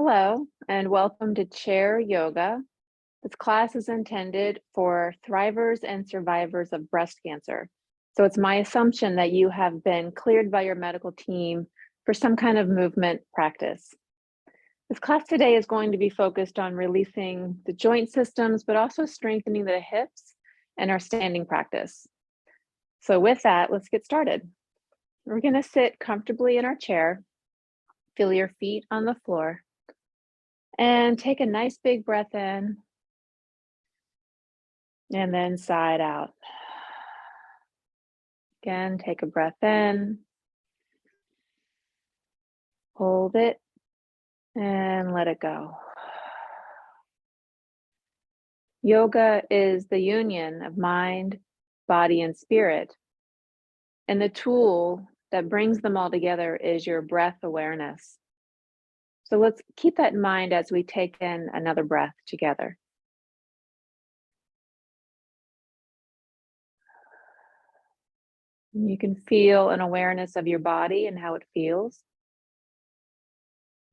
Hello, and welcome to Chair Yoga. This class is intended for thrivers and survivors of breast cancer. So it's my assumption that you have been cleared by your medical team for some kind of movement practice. This class today is going to be focused on releasing the joint systems, but also strengthening the hips and our standing practice. So with that, let's get started. We're going to sit comfortably in our chair, feel your feet on the floor, and take a nice big breath in and then sigh it out. Again, take a breath in, hold it, and let it go. Yoga is the union of mind, body, and spirit. And the tool that brings them all together is your breath awareness. So let's keep that in mind as we take in another breath together. You can feel an awareness of your body and how it feels.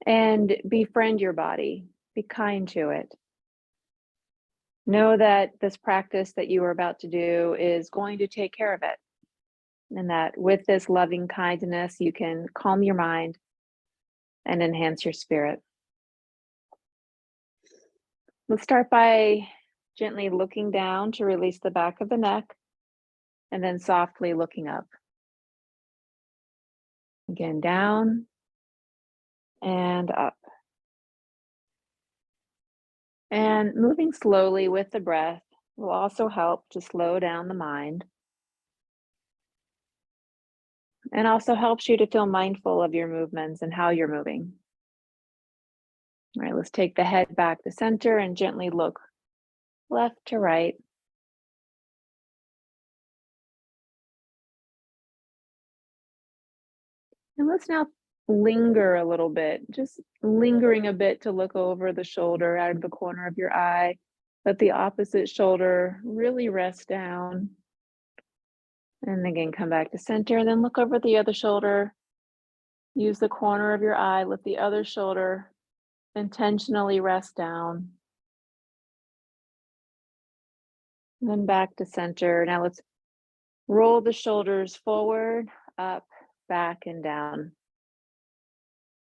And befriend your body, be kind to it. Know that this practice that you are about to do is going to take care of it. And that with this loving kindness, you can calm your mind and enhance your spirit. Let's start by gently looking down to release the back of the neck, and then softly looking up. Again, down and up. And moving slowly with the breath will also help to slow down the mind. And also helps you to feel mindful of your movements and how you're moving. All right, let's take the head back to center and gently look left to right. And let's now linger a little bit, just lingering a bit to look over the shoulder out of the corner of your eye. Let the opposite shoulder really rest down. And again, come back to center and then look over the other shoulder. Use the corner of your eye, let the other shoulder intentionally rest down. And then back to center. Now let's roll the shoulders forward, up, back, and down.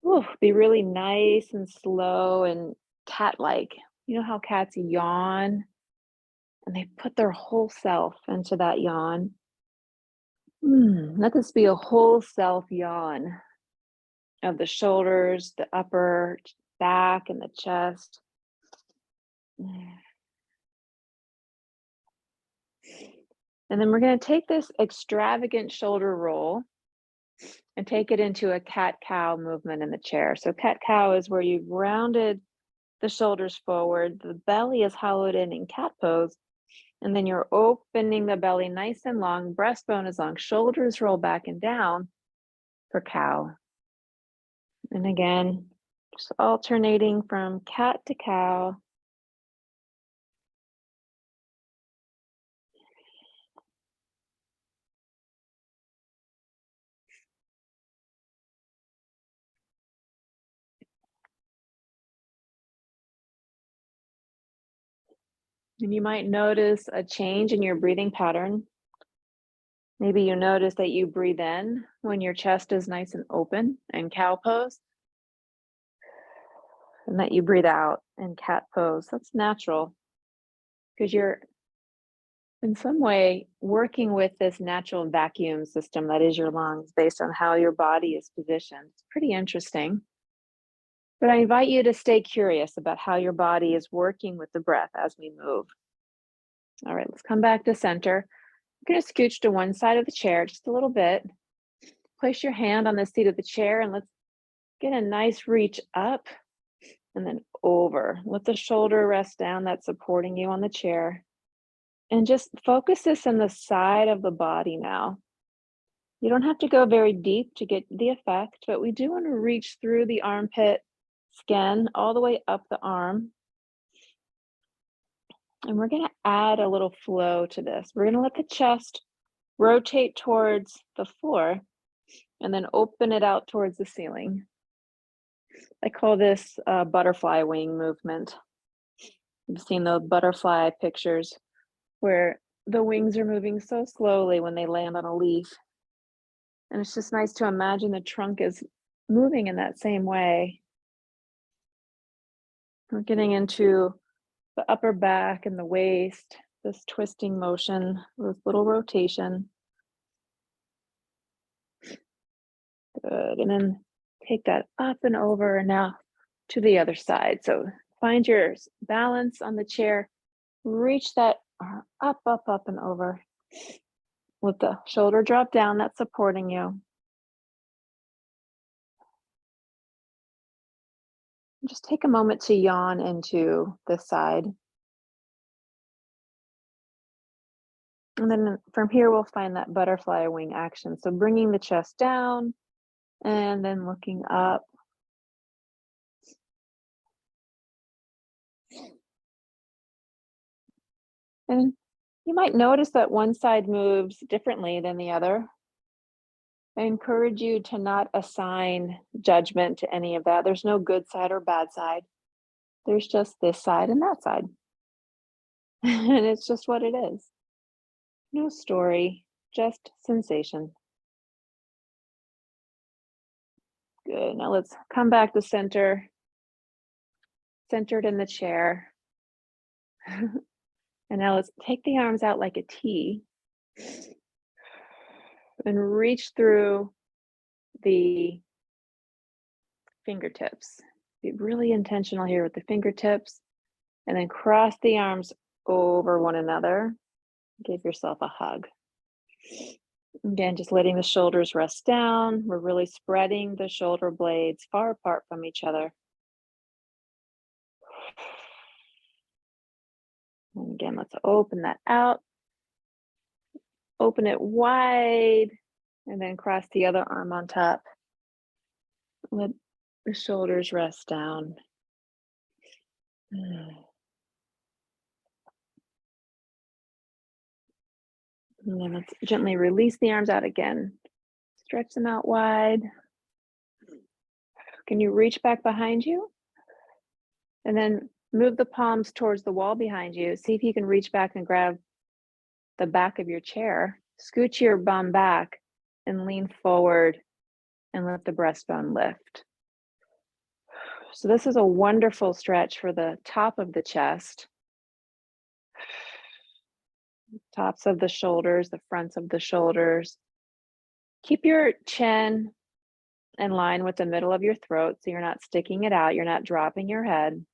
Ooh, be really nice and slow and cat-like. You know how cats yawn and they put their whole self into that yawn? Let this be a whole self yawn of the shoulders, the upper back, and the chest. And then we're going to take this extravagant shoulder roll and take it into a cat-cow movement in the chair. So cat-cow is where you've rounded the shoulders forward, the belly is hollowed in cat pose, and then you're opening the belly nice and long, breastbone is long, shoulders roll back and down for cow. And again, just alternating from cat to cow. And you might notice a change in your breathing pattern. Maybe you notice that you breathe in when your chest is nice and open in cow pose, and that you breathe out in cat pose. That's natural because you're in some way working with this natural vacuum system that is your lungs based on how your body is positioned. It's pretty interesting. But I invite you to stay curious about how your body is working with the breath as we move. All right, let's come back to center. You're going to scooch to one side of the chair just a little bit. Place your hand on the seat of the chair and let's get a nice reach up and then over. Let the shoulder rest down that's supporting you on the chair. And just focus this on the side of the body now. You don't have to go very deep to get the effect, but we do want to reach through the armpit skin all the way up the arm. And we're going to add a little flow to this. We're going to let the chest rotate towards the floor and then open it out towards the ceiling. I call this butterfly wing movement. You've seen the butterfly pictures where the wings are moving so slowly when they land on a leaf. And it's just nice to imagine the trunk is moving in that same way. We're getting into the upper back and the waist, this twisting motion, this little rotation. Good. And then take that up and over and now to the other side. So find your balance on the chair. Reach that up, up, up, and over with the shoulder drop down that's supporting you. Just take a moment to yawn into this side. And then from here, we'll find that butterfly wing action. So bringing the chest down and then looking up. And you might notice that one side moves differently than the other. I encourage you to not assign judgment to any of that. There's no good side or bad side. There's just this side and that side. And it's just what it is. No story, just sensation. Good. Now let's come back to center, centered in the chair. And now let's take the arms out like a T and reach through the fingertips. Be really intentional here with the fingertips and then cross the arms over one another. Give yourself a hug. Again, just letting the shoulders rest down. We're really spreading the shoulder blades far apart from each other. And again, let's open that out. Open it wide and then cross the other arm on top. Let the shoulders rest down. And then let's gently release the arms out again. Stretch them out wide. Can you reach back behind you? And then move the palms towards the wall behind you. See if you can reach back and grab the back of your chair. Scooch your bum back and lean forward and let the breastbone lift. So this is a wonderful stretch for the top of the chest, tops of the shoulders, the fronts of the shoulders. Keep your chin in line with the middle of your throat so you're not sticking it out, you're not dropping your head.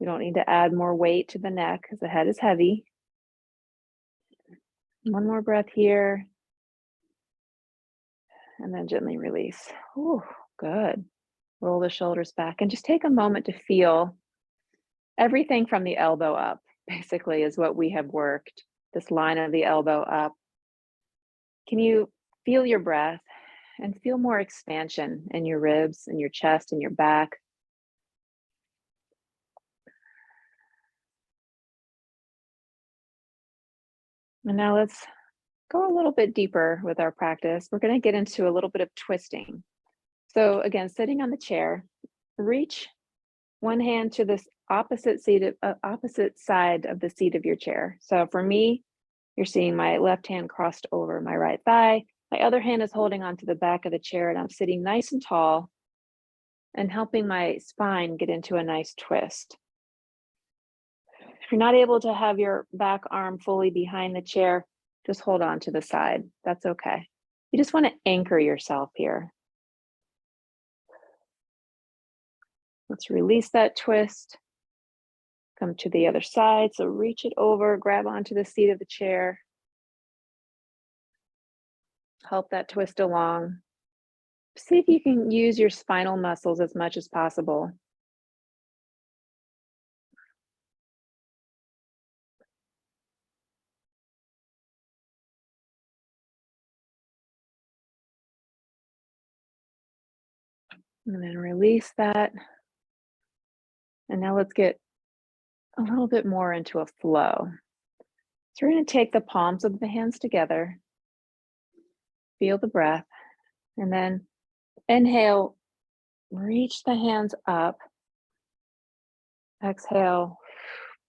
You don't need to add more weight to the neck because the head is heavy. One more breath here. And then gently release. Ooh, good. Roll the shoulders back and just take a moment to feel everything from the elbow up, basically, is what we have worked. This line of the elbow up. Can you feel your breath and feel more expansion in your ribs and your chest and your back? And now let's go a little bit deeper with our practice. We're going to get into a little bit of twisting. So again, sitting on the chair, reach one hand to this opposite side of the seat of your chair. So for me, you're seeing my left hand crossed over my right thigh. My other hand is holding onto the back of the chair and I'm sitting nice and tall and helping my spine get into a nice twist. If you're not able to have your back arm fully behind the chair, just hold on to the side. That's okay. You just want to anchor yourself here. Let's release that twist. Come to the other side. So reach it over, grab onto the seat of the chair. Help that twist along. See if you can use your spinal muscles as much as possible. And then release that. And now let's get a little bit more into a flow. So we're going to take the palms of the hands together, feel the breath, and then inhale Reach the hands up. Exhale,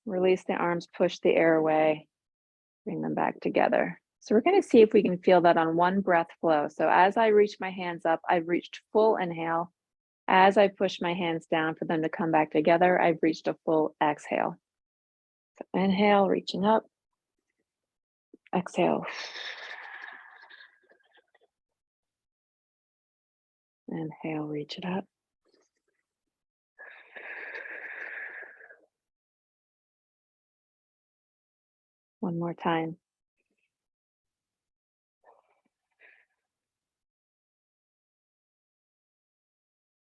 release the arms, push the air away, bring them back together. So we're going to see if we can feel that on one breath flow. So as I reach my hands up, I've reached full inhale. As I push my hands down for them to come back together, I've reached a full exhale. So inhale, reaching up. Exhale. Inhale, reach it up. One more time.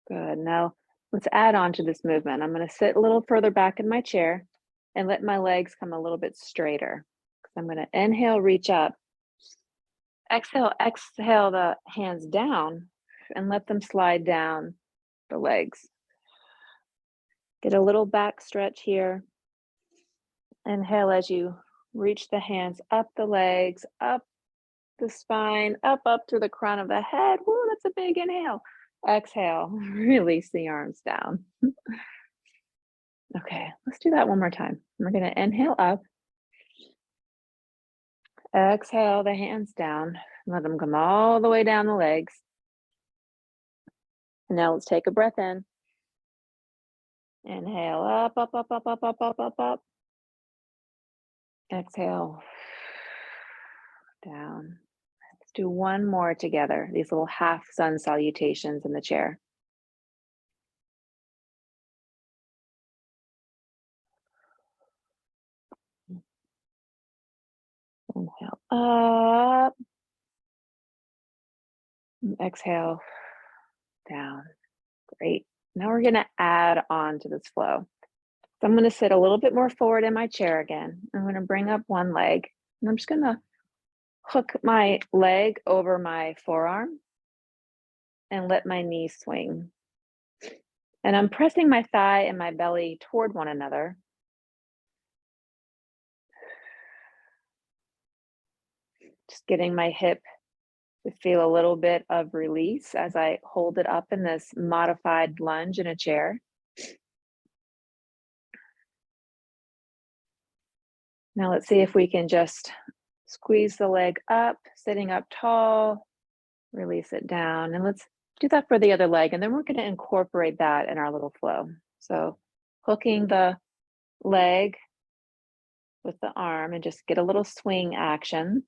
Good. Now let's add on to this movement. I'm going to sit a little further back in my chair and let my legs come a little bit straighter. I'm going to inhale, reach up. Exhale the hands down and let them slide down the legs. Get a little back stretch here. Inhale as you reach the hands up the legs, up the spine, up through the crown of the head. Woo, that's a big inhale. Exhale, release the arms down. Okay, let's do that one more time. We're going to inhale up. Exhale the hands down. Let them come all the way down the legs. And now let's take a breath in. Inhale, up, up, up, up, up, up, up, up, up. Exhale, down. Let's do one more together. These little half sun salutations in the chair. Inhale up. Exhale down. Great. Now we're going to add on to this flow. So I'm going to sit a little bit more forward in my chair again. I'm going to bring up one leg and I'm just going to hook my leg over my forearm and let my knee swing. And I'm pressing my thigh and my belly toward one another. Just getting my hip to feel a little bit of release as I hold it up in this modified lunge in a chair. Now let's see if we can just squeeze the leg up, sitting up tall, release it down. And let's do that for the other leg. And then we're going to incorporate that in our little flow. So hooking the leg with the arm and just get a little swing action.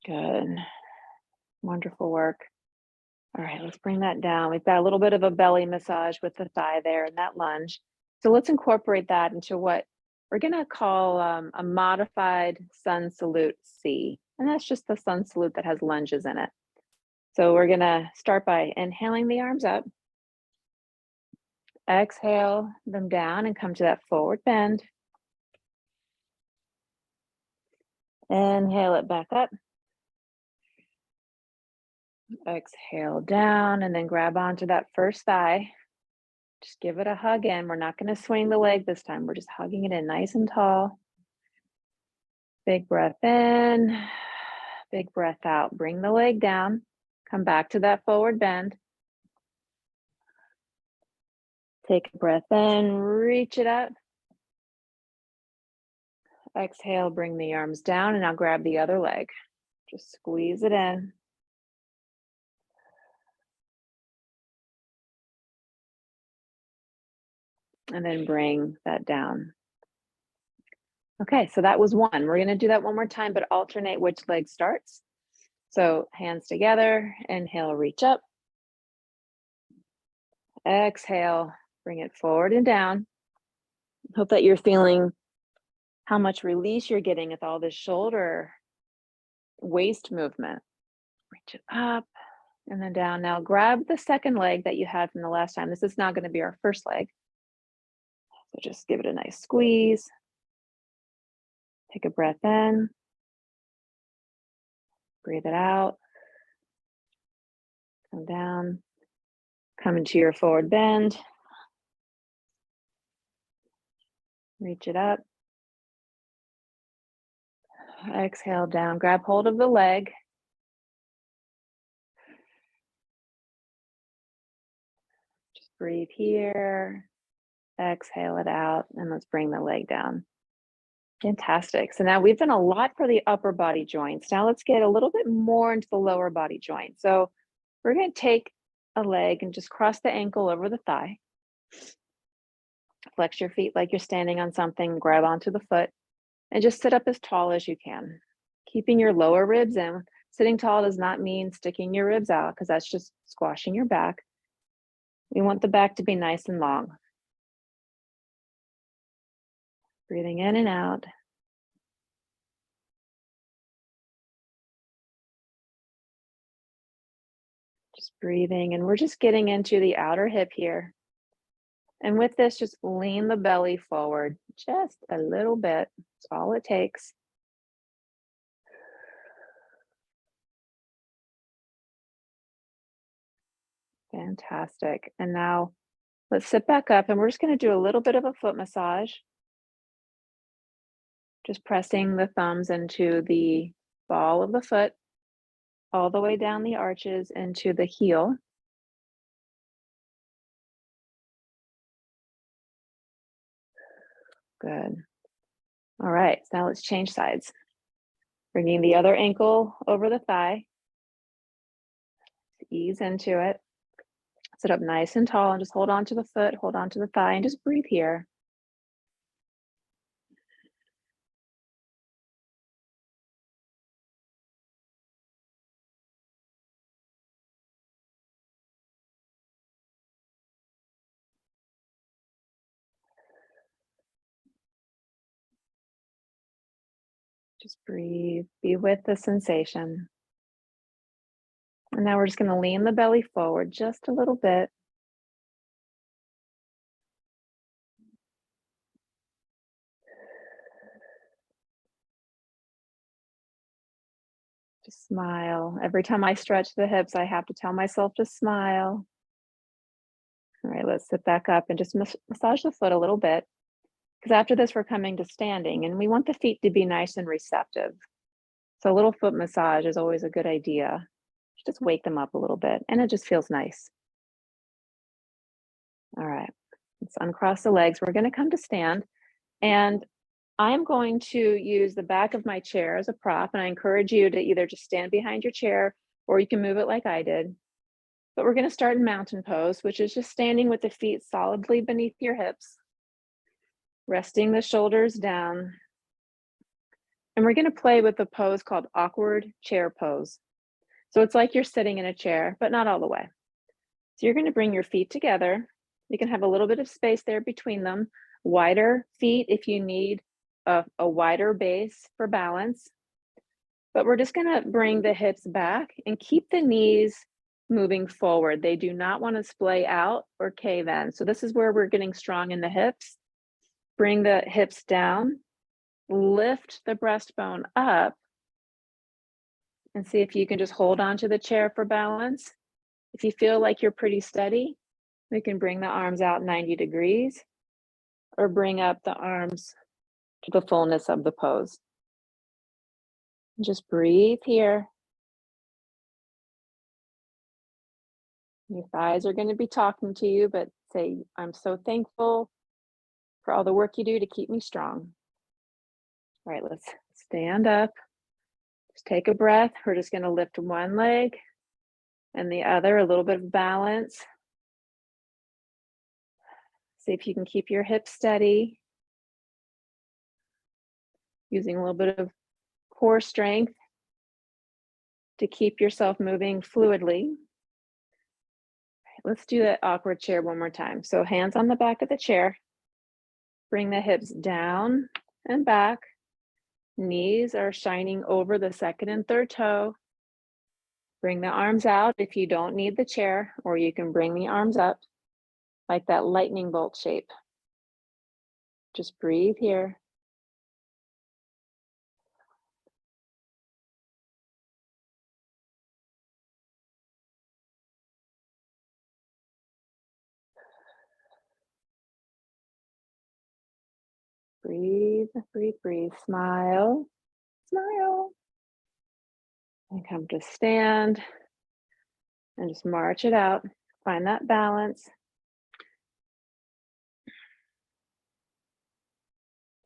Good. Wonderful work. All right, let's bring that down. We've got a little bit of a belly massage with the thigh there in that lunge. So let's incorporate that into what we're going to call a modified sun salute C. And that's just the sun salute that has lunges in it. So we're going to start by inhaling the arms up. Exhale them down and come to that forward bend. Inhale it back up. Exhale down and then grab onto that first thigh. Just give it a hug in. We're not going to swing the leg this time. We're just hugging it in nice and tall. Big breath in, big breath out. Bring the leg down. Come back to that forward bend. Take a breath in, reach it up. Exhale, bring the arms down and now grab the other leg. Just squeeze it in. And then bring that down. Okay, so that was one. We're going to do that one more time, but alternate which leg starts. So hands together, inhale, reach up. Exhale, bring it forward and down. Hope that you're feeling how much release you're getting with all this shoulder waist movement. Reach it up and then down. Now grab the second leg that you had from the last time. This is not going to be our first leg. So just give it a nice squeeze. Take a breath in. Breathe it out. Come down, come into your forward bend. Reach it up. Exhale down, grab hold of the leg. Just breathe here. Exhale it out, and let's bring the leg down. Fantastic. So now we've done a lot for the upper body joints. Now let's get a little bit more into the lower body joint. So we're going to take a leg and just cross the ankle over the thigh. Flex your feet like you're standing on something, grab onto the foot, and just sit up as tall as you can. Keeping your lower ribs in. Sitting tall does not mean sticking your ribs out because that's just squashing your back. We want the back to be nice and long. Breathing in and out. Just breathing, and we're just getting into the outer hip here. And with this, just lean the belly forward just a little bit. That's all it takes. Fantastic. And now let's sit back up, and we're just going to do a little bit of a foot massage. Just pressing the thumbs into the ball of the foot, all the way down the arches into the heel. Good. All right, so now let's change sides. Bringing the other ankle over the thigh. Ease into it. Sit up nice and tall and just hold on to the foot, hold on to the thigh, and just breathe here. Just breathe, be with the sensation. And now we're just going to lean the belly forward just a little bit. Just smile. Every time I stretch the hips, I have to tell myself to smile. All right, let's sit back up and just massage the foot a little bit. Because after this, we're coming to standing, and we want the feet to be nice and receptive. So a little foot massage is always a good idea. Just wake them up a little bit, and it just feels nice. All right, let's uncross the legs. We're going to come to stand, and I'm going to use the back of my chair as a prop, and I encourage you to either just stand behind your chair or you can move it like I did. But we're going to start in mountain pose, which is just standing with the feet solidly beneath your hips, resting the shoulders down. And we're going to play with a pose called awkward chair pose. So it's like you're sitting in a chair, but not all the way. So you're going to bring your feet together. You can have a little bit of space there between them. Wider feet if you need a wider base for balance. But we're just going to bring the hips back and keep the knees moving forward. They do not want to splay out or cave in. So this is where we're getting strong in the hips. Bring the hips down, lift the breastbone up, and see if you can just hold on to the chair for balance. If you feel like you're pretty steady, we can bring the arms out 90 degrees or bring up the arms to the fullness of the pose. Just breathe here. Your thighs are going to be talking to you, but say, I'm so thankful for all the work you do to keep me strong. All right, let's stand up. Just take a breath. We're just going to lift one leg and the other, a little bit of balance. See if you can keep your hips steady. Using a little bit of core strength to keep yourself moving fluidly. Let's do that awkward chair one more time. So hands on the back of the chair. Bring the hips down and back. Knees are shining over the second and third toe. Bring the arms out if you don't need the chair, or you can bring the arms up like that lightning bolt shape. Just breathe here. Breathe, breathe, breathe. Smile, smile. And come to stand and just march it out. Find that balance.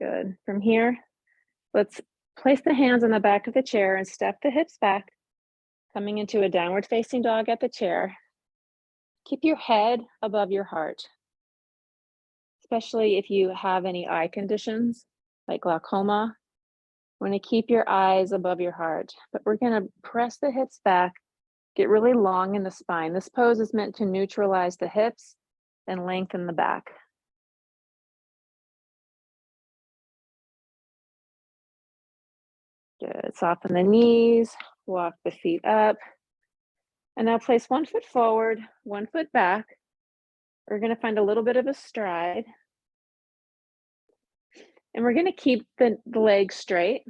Good. From here, let's place the hands on the back of the chair and step the hips back, coming into a downward facing dog at the chair. Keep your head above your heart, especially if you have any eye conditions like glaucoma. Want to keep your eyes above your heart, but we're going to press the hips back, get really long in the spine. This pose is meant to neutralize the hips and lengthen the back. Good. Soften the knees, walk the feet up. And now place one foot forward, one foot back. We're going to find a little bit of a stride. And we're going to keep the legs straight.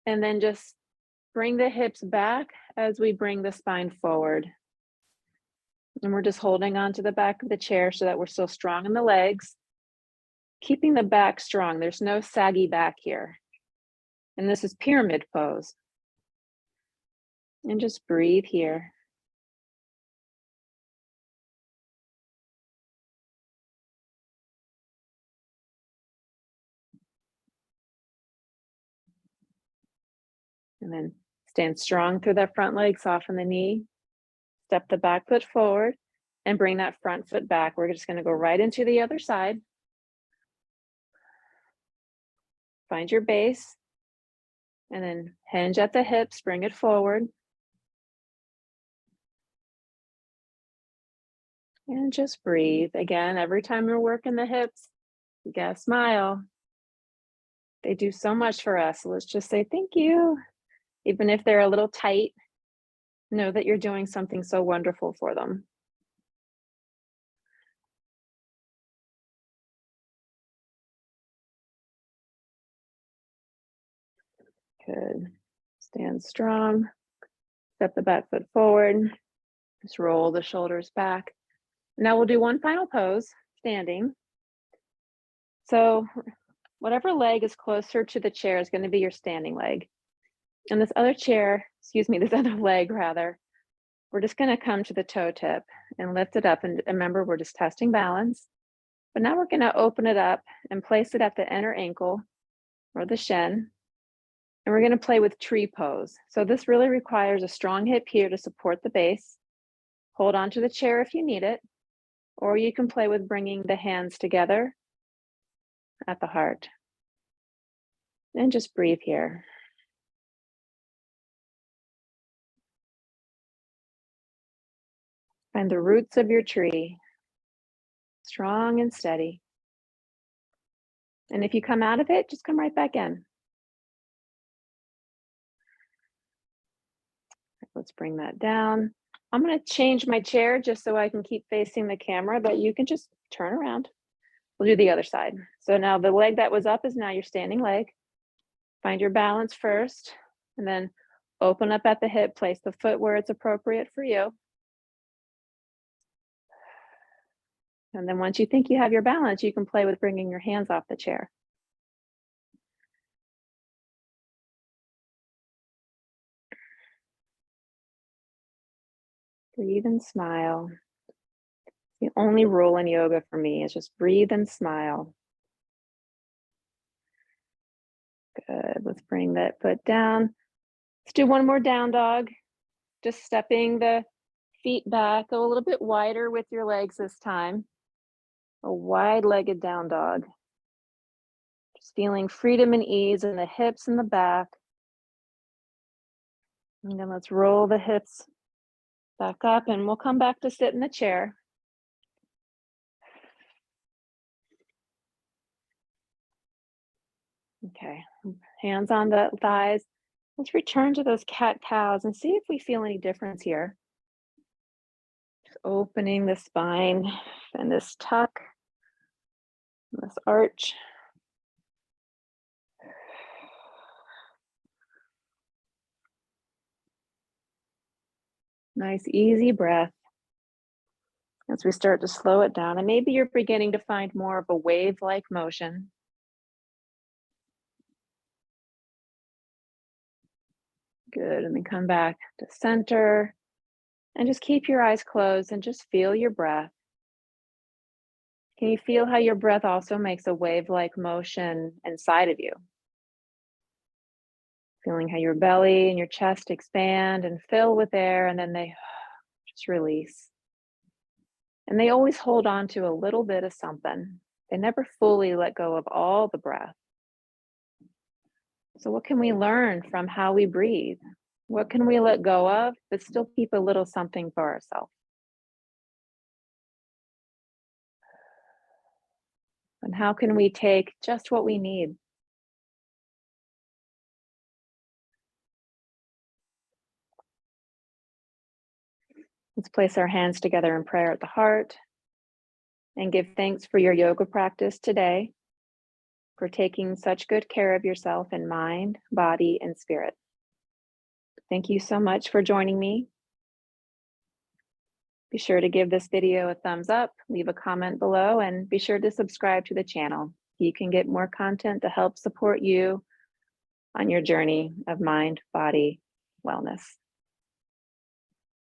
And then just bring the hips back as we bring the spine forward. And we're just holding on to the back of the chair so that we're still strong in the legs, keeping the back strong. There's no saggy back here. And this is pyramid pose. And just breathe here. And then stand strong through that front leg, soften the knee, step the back foot forward, and bring that front foot back. We're just going to go right into the other side. Find your base, and then hinge at the hips, bring it forward. And just breathe. Again, every time you're working the hips, you gotta smile. They do so much for us. So let's just say thank you. Even if they're a little tight, know that you're doing something so wonderful for them. Good. Stand strong. Step the back foot forward. Just roll the shoulders back. Now we'll do one final pose, standing. So whatever leg is closer to the chair is going to be your standing leg. And this other this other leg rather, we're just going to come to the toe tip and lift it up. And remember, we're just testing balance. But now we're going to open it up and place it at the inner ankle or the shin. And we're going to play with tree pose. So this really requires a strong hip here to support the base. Hold on to the chair if you need it, or you can play with bringing the hands together at the heart. And just breathe here. Find the roots of your tree, strong and steady. And if you come out of it, just come right back in. Let's bring that down. I'm going to change my chair just so I can keep facing the camera, but you can just turn around. We'll do the other side. So now the leg that was up is now your standing leg. Find your balance first, and then open up at the hip, place the foot where it's appropriate for you. And then once you think you have your balance, you can play with bringing your hands off the chair. Breathe and smile. The only rule in yoga for me is just breathe and smile. Good. Let's bring that foot down. Let's do one more down dog. Just stepping the feet back. Go a little bit wider with your legs this time. A wide-legged down dog. Just feeling freedom and ease in the hips and the back. And then let's roll the hips back up, and we'll come back to sit in the chair. Okay, hands on the thighs. Let's return to those cat-cows and see if we feel any difference here. Just opening the spine and this tuck, this arch. Nice, easy breath. As we start to slow it down, and maybe you're beginning to find more of a wave-like motion. Good, and then come back to center and just keep your eyes closed and just feel your breath. Can you feel how your breath also makes a wave-like motion inside of you? Feeling how your belly and your chest expand and fill with air, and then they just release. And they always hold on to a little bit of something. They never fully let go of all the breath. So, what can we learn from how we breathe? What can we let go of, but still keep a little something for ourselves? And how can we take just what we need? Let's place our hands together in prayer at the heart and give thanks for your yoga practice today, for taking such good care of yourself in mind, body, and spirit. Thank you so much for joining me. Be sure to give this video a thumbs up, leave a comment below, and be sure to subscribe to the channel. You can get more content to help support you on your journey of mind, body, wellness.